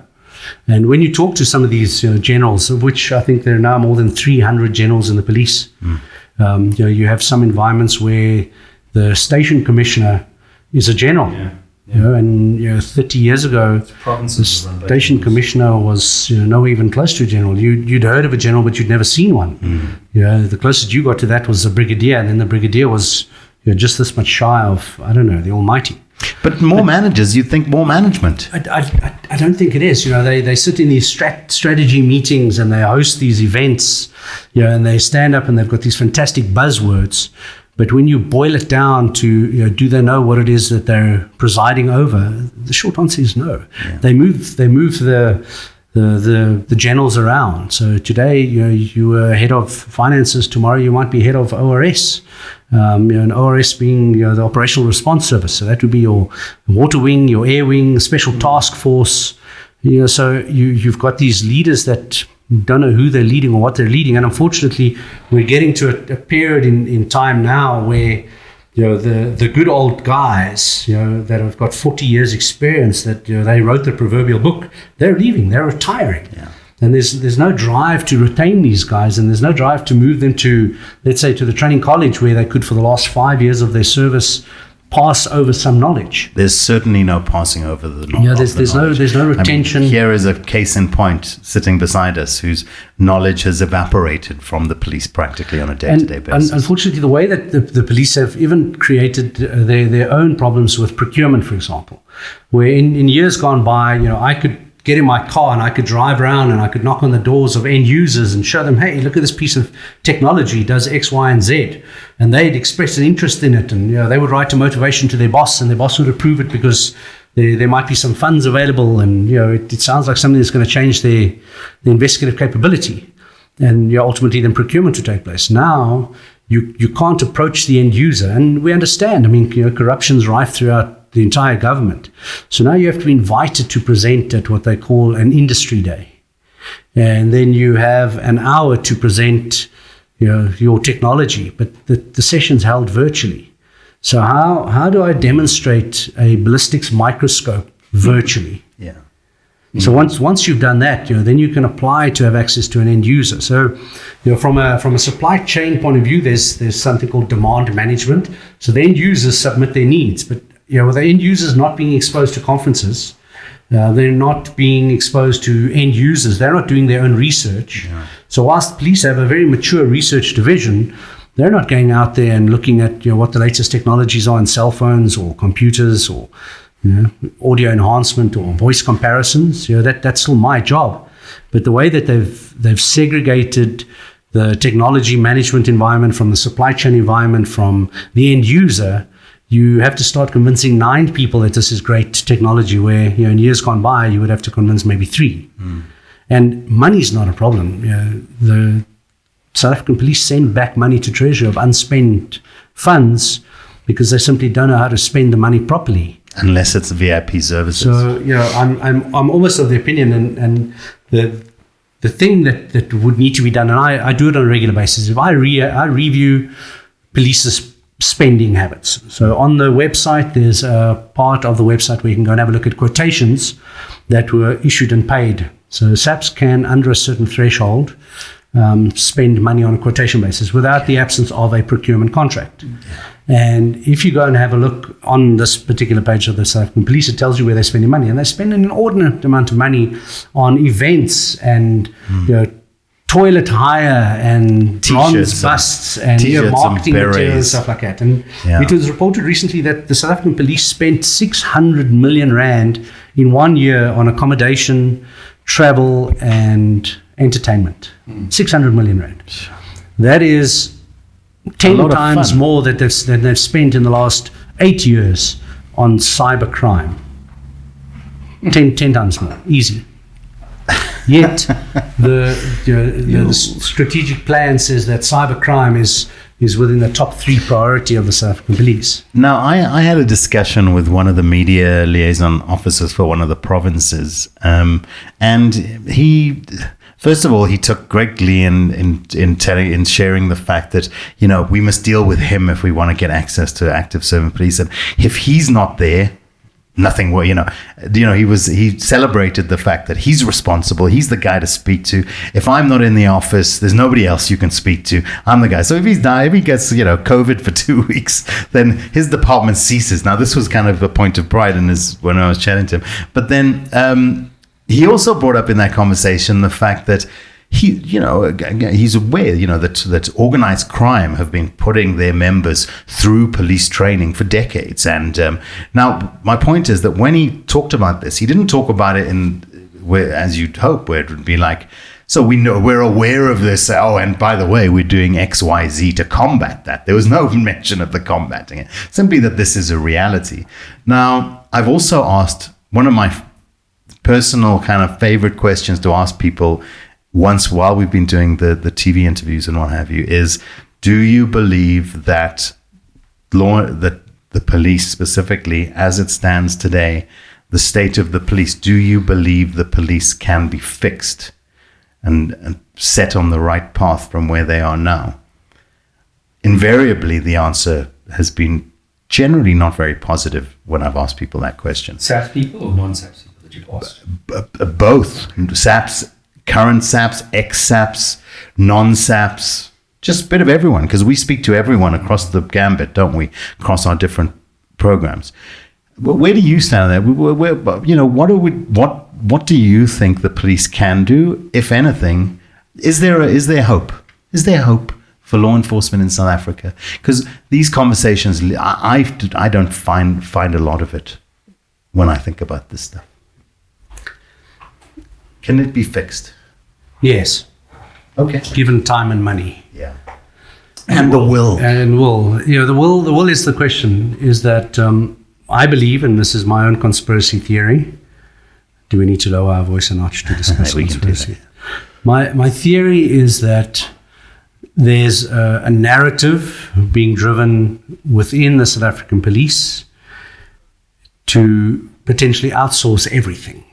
And when you talk to some of these generals, of which I think there are now more than 300 generals in the police, you have some environments where the station commissioner is a general. And 30 years ago, the station commissioner was nowhere even close to a general. You'd heard of a general, but you'd never seen one. The closest you got to that was a brigadier, and then the brigadier was just this much shy of, I don't know, the almighty. But managers, you'd think more management. I don't think it is. They sit in these strategy meetings and they host these events, and they stand up and they've got these fantastic buzzwords. But when you boil it down to, do they know what it is that they're presiding over? The short answer is no. Yeah. They move the generals around. So today, you were head of finances. Tomorrow, you might be head of ORS. And ORS being the operational response service. So that would be your water wing, your air wing, special task force. So you've got these leaders that don't know who they're leading or what they're leading. And unfortunately, we're getting to a period in time now where the good old guys that have got 40 years experience, that they wrote the proverbial book, they're leaving, they're retiring. And there's no drive to retain these guys, and there's no drive to move them to, let's say, to the training college where they could, for the last 5 years of their service, pass over some knowledge. There's certainly no passing over the knowledge. There's no retention. Here is a case in point sitting beside us whose knowledge has evaporated from the police practically on a day-to-day basis. And unfortunately, the way that the police have even created their own problems with procurement, for example, where in years gone by, I could get in my car and I could drive around and I could knock on the doors of end users and show them, hey, look at this piece of technology, it does X, Y, and Z. And they'd express an interest in it, and they would write a motivation to their boss, and their boss would approve it because there might be some funds available, and it sounds like something that's going to change the investigative capability, and ultimately then procurement to take place. Now you can't approach the end user, and we understand. Corruption's rife throughout the entire government. So now you have to be invited to present at what they call an industry day. And then you have an hour to present your technology, but the session's held virtually. So how do I demonstrate a ballistics microscope virtually? Yeah. So once you've done that, then you can apply to have access to an end user. So, from a supply chain point of view, there's something called demand management. So the end users submit their needs, but with the end users not being exposed to conferences, they're not being exposed to end users. They're not doing their own research. Yeah. So whilst police have a very mature research division, They're not going out there and looking at what the latest technologies are in cell phones or computers or audio enhancement or voice comparisons. That's still my job. But the way that they've segregated the technology management environment from the supply chain environment from the end user, you have to start convincing 9 people that this is great technology, where in years gone by you would have to convince maybe 3. And money is not a problem. The South African police send back money to Treasury of unspent funds because they simply don't know how to spend the money properly. Unless it's VIP services. So I'm almost of the opinion, and the thing that would need to be done, and I do it on a regular basis. If I review police's spending habits. So on the website, there's a part of the website where you can go and have a look at quotations that were issued and paid. So SAPS can, under a certain threshold, spend money on a quotation basis without the absence of a procurement contract. And if you go and have a look on this particular page of the South African Police, it tells you where they're spending money. And they spend an inordinate amount of money on events and toilet hire and bronze busts and marketing materials and stuff like that. And it was reported recently that the South African Police spent 600 million rand in 1 year on accommodation, travel and entertainment. 600 million rand. That is 10 times more than they've spent in the last 8 years on cyber crime. 10 times more, easy. Yet the strategic plan says that cyber crime is within the top 3 priority of the South African Police. Now, I had a discussion with one of the media liaison officers for one of the provinces, and he, first of all, he took great glee in sharing the fact that we must deal with him if we want to get access to active serving police, and if he's not there, nothing will, he celebrated the fact that he's responsible. He's the guy to speak to. If I'm not in the office, there's nobody else you can speak to. I'm the guy. So if he gets, COVID for 2 weeks, then his department ceases. Now, this was kind of a point of pride when I was chatting to him. But then he also brought up in that conversation the fact that he's aware, that organized crime have been putting their members through police training for decades. And now my point is that when he talked about this, he didn't talk about it as you'd hope, where it would be like, so we're aware of this. Oh, and by the way, we're doing X, Y, Z to combat that. There was no mention of the combating it. Simply that this is a reality. Now, I've also asked one of my personal kind of favorite questions to ask people while we've been doing the TV interviews and what have you, is, do you believe that the police specifically, as it stands today, the state of the police, do you believe the police can be fixed and set on the right path from where they are now? Invariably, the answer has been generally not very positive when I've asked people that question. SAPS people or non-SAPS people that you've asked? Both. SAPS, current SAPS, ex-SAPS, non-SAPS, just a bit of everyone, because we speak to everyone across the gambit, don't we? Across our different programs. Where do you stand on that? What do you think the police can do, if anything? Is there hope? Is there hope for law enforcement in South Africa? Because these conversations, I don't find a lot of it when I think about this stuff. Can it be fixed? Yes. Okay. Given time and money. Yeah. And the will. And will. The will is the question, is that I believe, and this is my own conspiracy theory. Do we need to lower our voice a notch to discuss conspiracy? My theory is that there's a narrative being driven within the South African police to potentially outsource everything.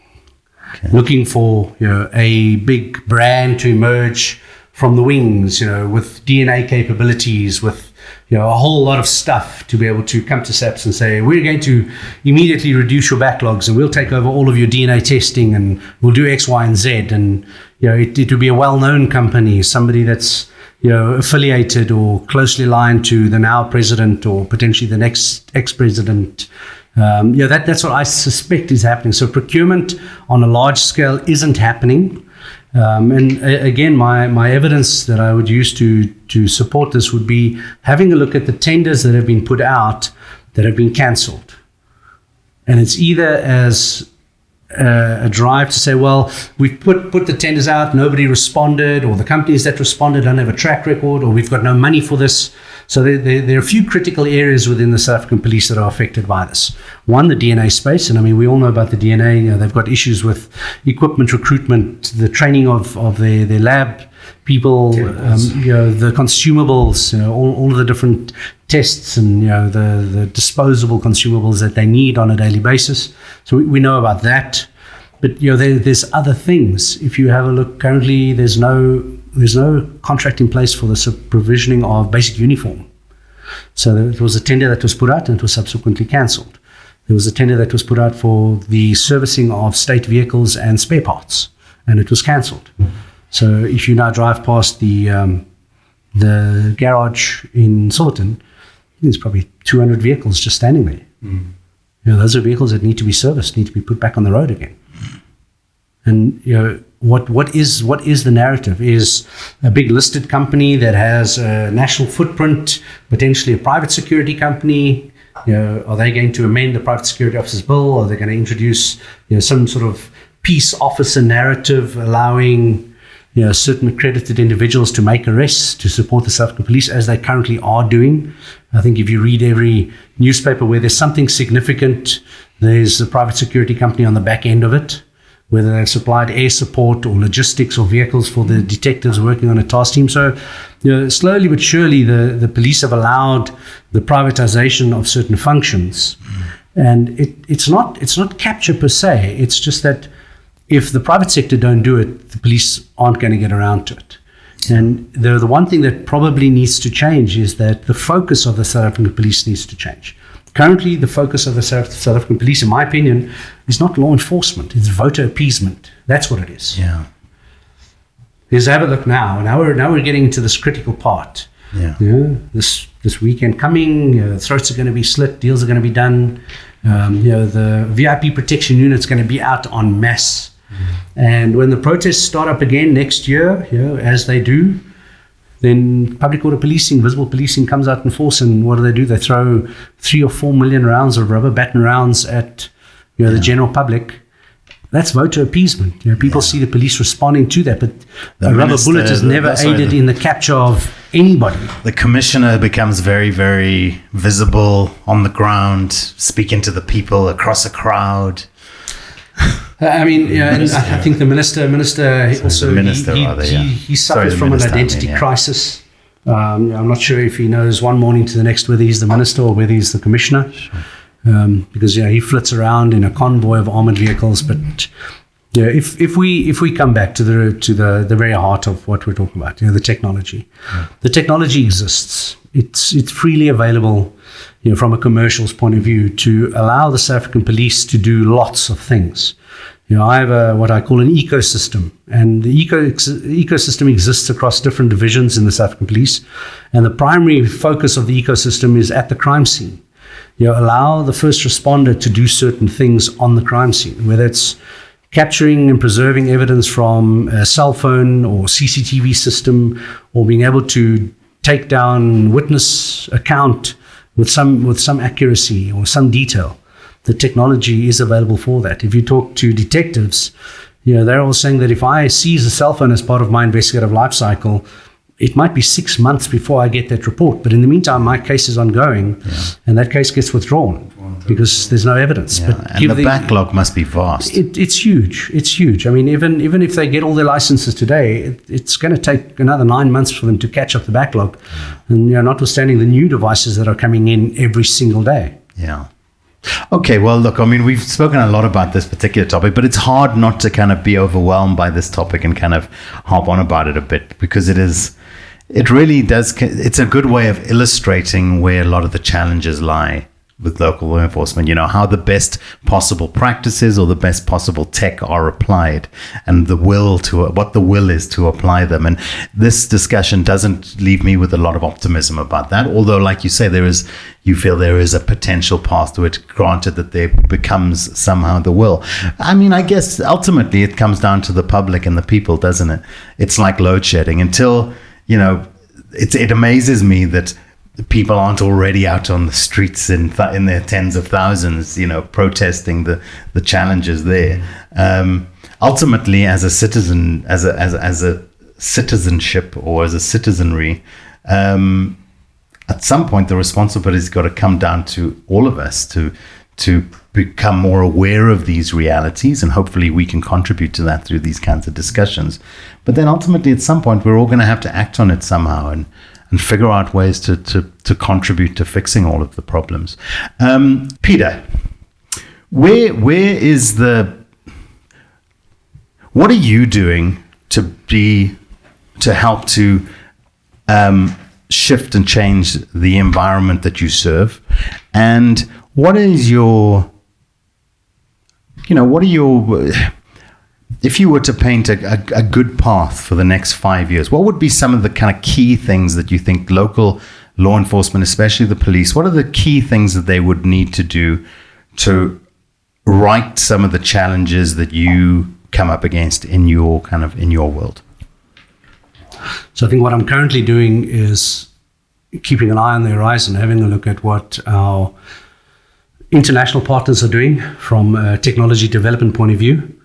Okay. Looking for a big brand to emerge from the wings, with DNA capabilities, with a whole lot of stuff to be able to come to SAPS and say, we're going to immediately reduce your backlogs and we'll take over all of your DNA testing and we'll do X, Y, and Z. And it would be a well-known company, somebody that's affiliated or closely aligned to the now president or potentially the next ex-president. That's what I suspect is happening. So procurement on a large scale isn't happening. Again, my evidence that I would use to support this would be having a look at the tenders that have been put out that have been cancelled. And it's either as a drive to say, well, we've put the tenders out, nobody responded, or the companies that responded don't have a track record, or we've got no money for this. So there are a few critical areas within the South African police that are affected by this. One, the DNA space, and I mean, we all know about the DNA. You know, they've got issues with equipment recruitment, the training of their lab people, you know, the consumables, you know, all of the different tests and, you know, the disposable consumables that they need on a daily basis. So we know about that. But, you know, there's other things. If you have a look, currently there's no contract in place for the provisioning of basic uniform. So there was a tender that was put out and it was subsequently cancelled. There was a tender that was put out for the servicing of state vehicles and spare parts, and it was cancelled. So if you now drive past the garage in Silverton, there's probably 200 vehicles just standing there. You know, those are vehicles that need to be serviced, need to be put back on the road again. And, you know, what is the narrative? Is a big listed company that has a national footprint, potentially a private security company, you know, are they going to amend the Private Security Officers Bill? Are they going to introduce, you know, some sort of peace officer narrative allowing, you know, certain accredited individuals to make arrests to support the South African police, as they currently are doing? I think if you read every newspaper where there's something significant, there's a private security company on the back end of it, whether they've supplied air support or logistics or vehicles for the detectives working on a task team. So, you know, slowly but surely the police have allowed the privatization of certain functions. And it's not capture per se. It's just that if the private sector don't do it, the police aren't going to get around to it. And the one thing that probably needs to change is that the focus of the South African police needs to change. Currently, the focus of the South African police, in my opinion, is not law enforcement. It's voter appeasement. That's what it is. Yeah. Let's have a look now. Now we're getting into this critical part. Yeah. You know, this weekend coming, throats are going to be slit, deals are going to be done. You know, the VIP protection unit's going to be out en masse. And when the protests start up again next year, you know, as they do, then public order policing, visible policing comes out in force. And what do? They throw 3 or 4 million rounds of rubber baton rounds at, you know, the general public. That's voter appeasement. You know, people see the police responding to that, but a rubber bullet has never aided in the capture of anybody. The commissioner becomes very, very visible on the ground, speaking to the people across a crowd. I mean, yeah, and I think the minister also he suffers from an identity crisis. I'm not sure if he knows one morning to the next whether he's the minister or whether he's the commissioner, because he flits around in a convoy of armored vehicles. But if we come back to the very heart of what we're talking about, the technology, the technology exists. It's freely available, from a commercial's point of view, to allow the South African police to do lots of things. I have what I call an ecosystem, and the ecosystem exists across different divisions in the South African police, and the primary focus of the ecosystem is at the crime scene. Allow the first responder to do certain things on the crime scene, whether it's capturing and preserving evidence from a cell phone or CCTV system, or being able to take down witness account with some accuracy or some detail. The technology is available for that. If you talk to detectives, they're all saying that if I seize a cell phone as part of my investigative life cycle, it might be 6 months before I get that report. But in the meantime, my case is ongoing, and that case gets withdrawn because there's no evidence. Yeah. But and the backlog must be vast. It's huge. It's huge. I mean, even if they get all their licenses today, it's going to take another 9 months for them to catch up the backlog. And notwithstanding the new devices that are coming in every single day. Yeah. Okay, well, look, I mean, we've spoken a lot about this particular topic, but it's hard not to kind of be overwhelmed by this topic and kind of harp on about it a bit, because it really does, it's a good way of illustrating where a lot of the challenges lie with local law enforcement, how the best possible practices or the best possible tech are applied, and what the will is to apply them. And this discussion doesn't leave me with a lot of optimism about that. Although, like you say, you feel there is a potential path to it, granted that there becomes somehow the will. I mean, I guess ultimately it comes down to the public and the people, doesn't it? It's like load shedding. Until, it amazes me that people aren't already out on the streets in their tens of thousands, protesting the challenges there. Ultimately, as a citizen, as a citizenship or as a citizenry, at some point the responsibility's got to come down to all of us to become more aware of these realities, and hopefully we can contribute to that through these kinds of discussions. But then ultimately, at some point, we're all going to have to act on it somehow and figure out ways to contribute to fixing all of the problems. Peter, what are you doing to help to shift and change the environment that you serve? And what is if you were to paint a good path for the next 5 years, what would be some of the kind of key things that you think local law enforcement, especially the police, what are the key things that they would need to do to right some of the challenges that you come up against in your world? So I think what I'm currently doing is keeping an eye on the horizon, having a look at what our international partners are doing from a technology development point of view,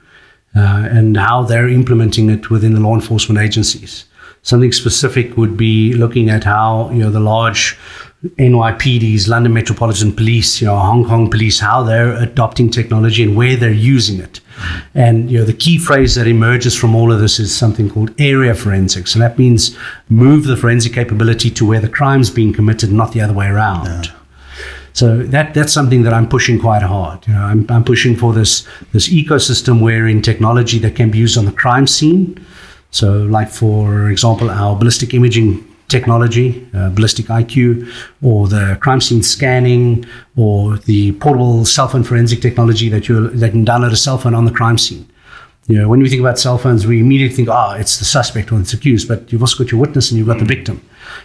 and how they're implementing it within the law enforcement agencies. Something specific would be looking at how the large NYPDs, London Metropolitan Police, Hong Kong Police, how they're adopting technology and where they're using it. And the key phrase that emerges from all of this is something called area forensics, and that means move the forensic capability to where the crime's being committed, not the other way around. Yeah. So that's something that I'm pushing quite hard. I'm pushing for this ecosystem wherein technology that can be used on the crime scene. So, like for example, our ballistic imaging technology, ballistic IQ, or the crime scene scanning, or the portable cell phone forensic technology that can download a cell phone on the crime scene. When we think about cell phones, we immediately think, it's the suspect or it's accused, but you've also got your witness and you've got the victim.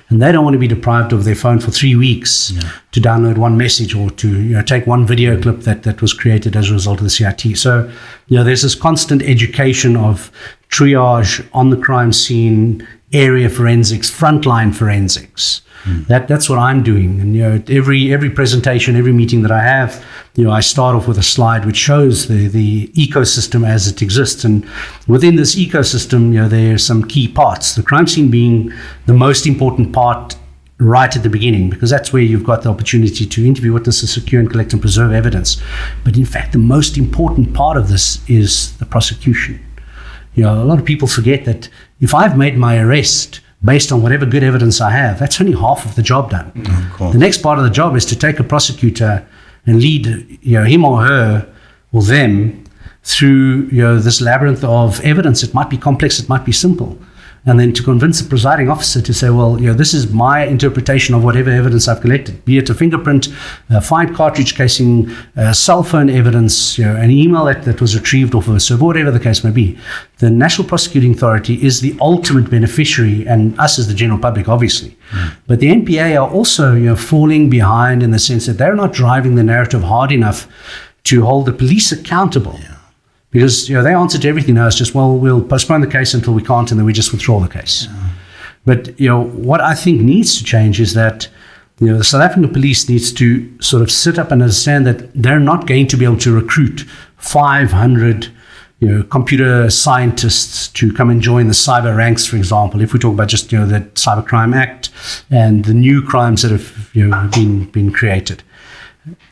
And they don't want to be deprived of their phone for 3 weeks to download one message or to take one video clip that was created as a result of the CIT. So, there's this constant education of triage on the crime scene, area forensics, frontline forensics. That's what I'm doing. And every presentation, every meeting that I have, I start off with a slide which shows the ecosystem as it exists. And within this ecosystem, there are some key parts. The crime scene being the most important part right at the beginning, because that's where you've got the opportunity to interview witnesses, secure and collect and preserve evidence. But in fact, the most important part of this is the prosecution. A lot of people forget that if I've made my arrest based on whatever good evidence I have, that's only half of the job done. The next part of the job is to take a prosecutor and lead him or her or them through this labyrinth of evidence. It might be complex, it might be simple. And then to convince the presiding officer to say, well, this is my interpretation of whatever evidence I've collected, be it a fingerprint, a fired cartridge casing, cell phone evidence, an email that was retrieved off of a server, whatever the case may be. The National Prosecuting Authority is the ultimate beneficiary, and us as the general public, obviously. But the NPA are also falling behind in the sense that they're not driving the narrative hard enough to hold the police accountable. Because they answer to everything now. It's just, we'll postpone the case until we can't, and then we just withdraw the case. But what I think needs to change is that the South African police needs to sort of sit up and understand that they're not going to be able to recruit 500 computer scientists to come and join the cyber ranks, for example. If we talk about just the Cybercrime Act and the new crimes that have been created.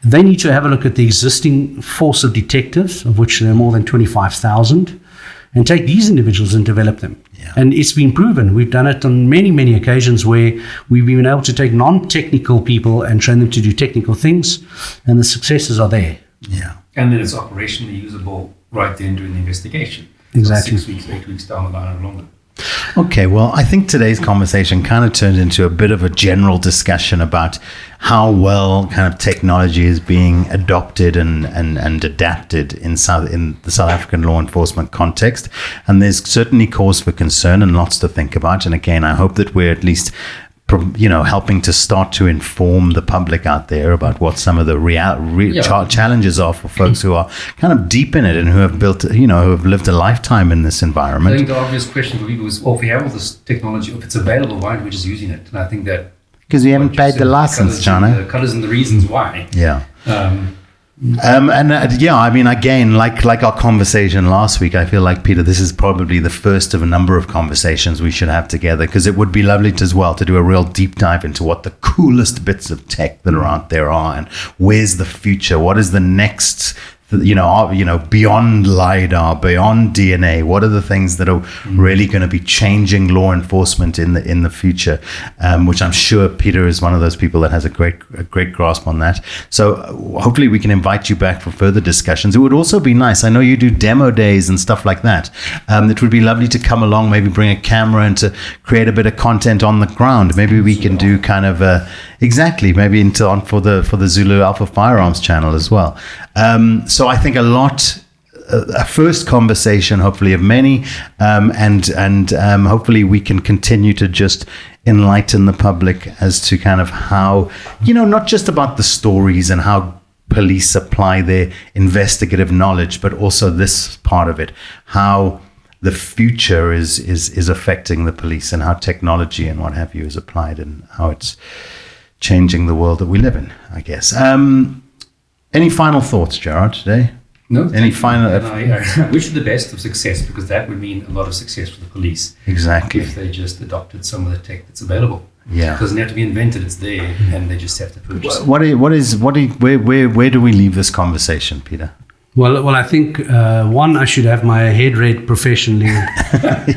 They need to have a look at the existing force of detectives, of which there are more than 25,000, and take these individuals and develop them. And it's been proven. We've done it on many, many occasions where we've been able to take non-technical people and train them to do technical things, and the successes are there. And then it's operationally usable right then during the investigation. Exactly. 6 weeks, 8 weeks down the line or longer. Okay, well, I think today's conversation kind of turned into a bit of a general discussion about how well kind of technology is being adopted and adapted in the South African law enforcement context. And there's certainly cause for concern and lots to think about. And again, I hope that we're at least helping to start to inform the public out there about what some of the challenges are for folks who are kind of deep in it and who have built, who have lived a lifetime in this environment. I think the obvious question for people is, well, if we have all this technology, if it's available, why aren't we just using it? And I think that because we haven't paid the license, Jono. The colours and the reasons why. Yeah. I mean, again, like our conversation last week, I feel like, Peter, this is probably the first of a number of conversations we should have together, because it would be lovely as well to do a real deep dive into what the coolest bits of tech that are out there are, and where's the future, what is the next, beyond LiDAR, beyond DNA, what are the things that are really going to be changing law enforcement in the future, which I'm sure Peter is one of those people that has a great grasp on that. So hopefully we can invite you back for further discussions. It would also be nice, I know you do demo days and stuff like that. It would be lovely to come along, maybe bring a camera and to create a bit of content on the ground. Maybe we can do kind of maybe for the Zulu Alpha Firearms channel as well. So I think a first conversation, hopefully of many, and hopefully we can continue to just enlighten the public as to kind of how, not just about the stories and how police apply their investigative knowledge, but also this part of it, how the future is affecting the police and how technology and what have you is applied and how it's changing the world that we live in, I guess. Any final thoughts, Gerard, today? No. Any final? I wish you the best of success, because that would mean a lot of success for the police. Exactly. If they just adopted some of the tech that's available. Yeah. It doesn't have to be invented; it's there, and they just have to purchase. Where do we leave this conversation, Peter? Well, I think I should have my head read professionally,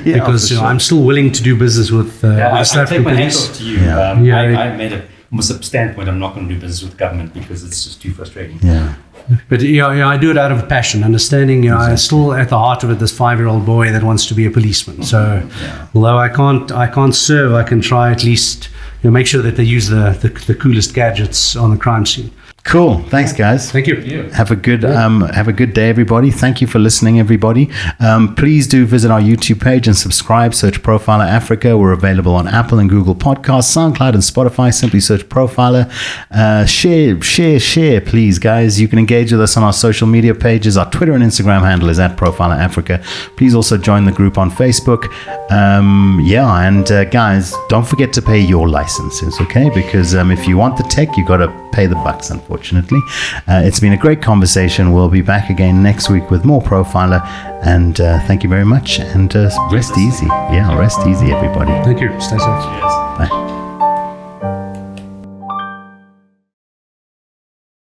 because I'm still willing to do business with the South African police. Off to you. I made almost a standpoint. I'm not going to do business with government because it's just too frustrating. Yeah. But I do it out of passion, understanding. I'm still at the heart of it, this 5-year-old boy that wants to be a policeman. So, although I can't serve, I can try at least make sure that they use the coolest gadgets on the crime scene. Cool. Thanks, guys. Thank you. Have a good day, everybody. Thank you for listening, everybody. Please do visit our YouTube page and subscribe. Search Profiler Africa. We're available on Apple and Google Podcasts, SoundCloud, and Spotify. Simply search Profiler. Share, please, guys. You can engage with us on our social media pages. Our Twitter and Instagram handle is @Profiler Africa. Please also join the group on Facebook. Guys, don't forget to pay your licenses, okay? Because if you want the tech, you got to pay the bucks, unfortunately. It's been a great conversation. We'll be back again next week with more Profiler. And thank you very much. And rest easy. Yeah, rest easy, everybody. Thank you. Stay safe. Cheers. Bye.